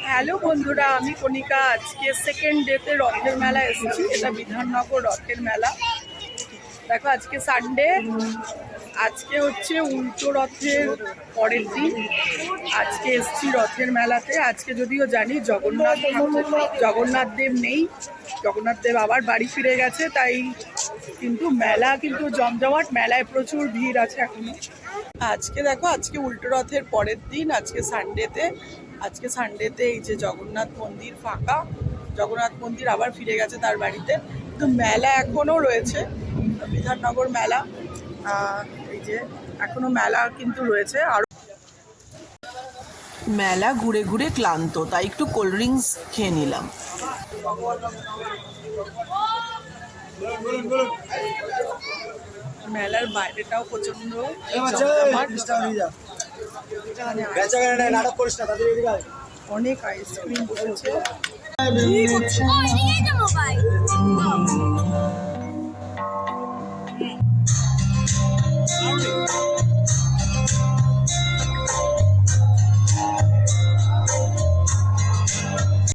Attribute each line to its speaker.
Speaker 1: Hello বন্ধুরা, আমি কণিকা। আজকে সেকেন্ড ডেতে রথের মেলা এসেছি। এটা বিধাননগর রথের মেলা। দেখো, আজকে সানডে, আজকে হচ্ছে উল্টো রথের পরের দিন। আজকে এসছি রথের মেলাতে। আজকে যদিও জানি জগন্নাথ দেব নেই, জগন্নাথ দেব আবার বাড়ি ফিরে গেছে, তাই কিন্তু মেলা কিন্তু জমজমাট। মেলায় প্রচুর ভিড় আছে এখনো। আজকে দেখো, আজকে উল্টো রথের পরের দিন, আজকে সানডেতে এই যে জগন্নাথ মন্দির ফাঁকা। জগন্নাথ মন্দির আবার ফিরে গেছে তার বাড়িতে, কিন্তু মেলা এখনো রয়েছে। বিধাননগর মেলা, এই যে এখনো মেলা কিন্তু রয়েছে। আর মেলা ঘুরে ঘুরে ক্লান্ত, তাই একটু কোল্ড ড্রিঙ্কস খেয়ে নিলাম। মেলার বাইরেটাও প্রচন্ড অনেক আইসক্রিম বসেছে।